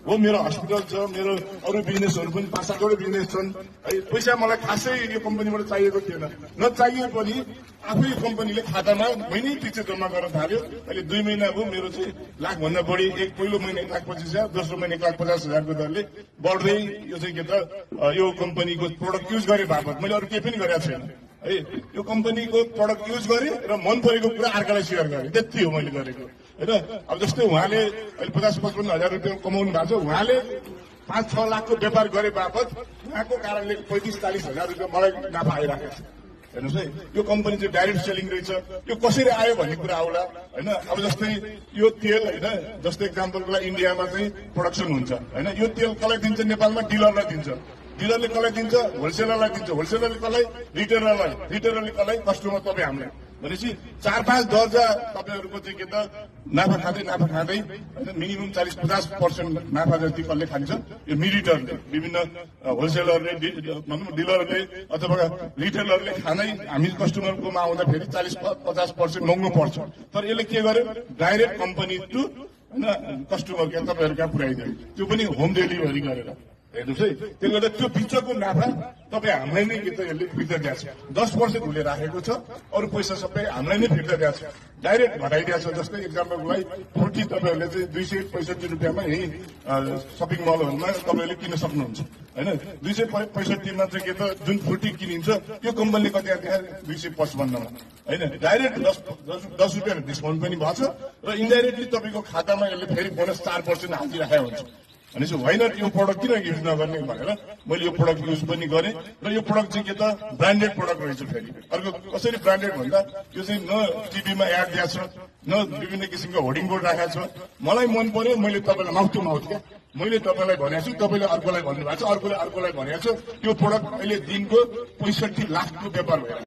हो मेरो हस्पिटल छ, मेरो अरू बिजनेसहरू पनि 5-7 बिजनेस छन् है। पैसा मलाई खासै यो कम्पनीबाट चाहिएको थिएन, नचाहिए पनि आफै कम्पनीले खातामा महिनै पछि जम्मा गर्न थाल्यो। अहिले 2 महिना भयो मेरो चाहिँ लाखभन्दा बढी, पहिलो महिना 1,25,000, दोस्रो महिना 1,50,000 को दरले बढ्दै यो चाहिँ के त यो कम्पनीको प्रोडक्ट युज गरे बापत मैले अरू केही पनि गरेको छैन है। यो कम्पनीको प्रोडक्ट युज गरे र मन परेको कुरा अर्कालाई सेयर गरे, त्यति हो मैले गरेको होइन। अब जस्तै उहाँले अहिले 50-55 हजार रुपियाँ कमाउनु भएको छ, उहाँले 5-6 लाखको व्यापार गरे बापत उहाँको कारणले 35-40 हजार रुपियाँ मलाई नाफा आइरहेको छ। हेर्नुहोस् है, यो कम्पनी चाहिँ डाइरेक्ट सेलिङ रहेछ, यो कसरी आयो भन्ने कुरा आउला होइन। अब जस्तै यो तेल होइन, जस्तै एक्जाम्पलको लागि इन्डियामा चाहिँ प्रोडक्सन हुन्छ होइन, यो तेल कसलाई दिन्छ? नेपालमा डिलरलाई दिन्छ, डिलरले कसलाई दिन्छ? होलसेलरलाई दिन्छ, होलसेलरले कसलाई? रिटेलरलाई, रिटेलरले कसलाई? कस्टमर तपाईँ हामीलाई। भनेपछि 4-5 दर्जा तपाईँहरूको चाहिँ के त नाफा खाँदै मिनिमम 40-50% नाफा जति कसले खान्छ? यो मिलिटरले, विभिन्न होलसेलरले, डिलरले अथवा रिटेलरले खाँदै हामी कस्टमरकोमा आउँदाखेरि 40-50% महँगो पर्छ। तर यसले के गर्यो? डाइरेक्ट कम्पनी टु होइन कस्टमर क्या तपाईँहरू कहाँ पुर्याइदियो, त्यो पनि होम डेलिभरी गरेर। हेर्नुहोस् है, त्यसले गर्दा त्यो बिचको नाफा तपाईँ हामीलाई नै के त यसले फिर्ता दिएको छ। 10% उसले राखेको छ, अरू पैसा सबै हामीलाई नै फिर्ता दिएको छ, डाइरेक्ट घटाइदिएको छ। जस्तै एक्जाम्पलको लागि फ्रुटी तपाईँहरूले चाहिँ 265 रुपियाँमा यही सपिङ मलहरूमा तपाईँहरूले किन्न सक्नुहुन्छ होइन। 265 मा चाहिँ के त जुन फ्रुटी किनिन्छ त्यो कम्पनीले कति दिएको? 255 मा होइन। डाइरेक्ट 10 रुपियाँ डिस्काउन्ट पनि भएको छ र इन्डाइरेक्टली तपाईँको खातामा यसले फेरि बोनस 4% हालिराखेको हुन्छ। भनेपछि होइन यो प्रोडक्ट किन युज नगर्ने भनेर मैले यो प्रोडक्ट युज पनि गरेँ र यो प्रोडक्ट चाहिँ के त ब्रान्डेड प्रोडक्ट रहेछ। फेरि अर्को कसरी ब्रान्डेड भन्दा यो चाहिँ न टिभीमा एड दिएको छ, न विभिन्न किसिमको होर्डिङ बोर्ड राखेको छ। मलाई मन पर्यो, मैले तपाईँलाई माउथ टु माउथ क्या मैले तपाईँलाई भनेको छु, तपाईँले अर्कोलाई भन्नुभएको छ, अर्कोले अर्कोलाई भनेको छ। यो प्रोडक्ट अहिले दिनको 65 लाखको व्यापार भइरहेको छ।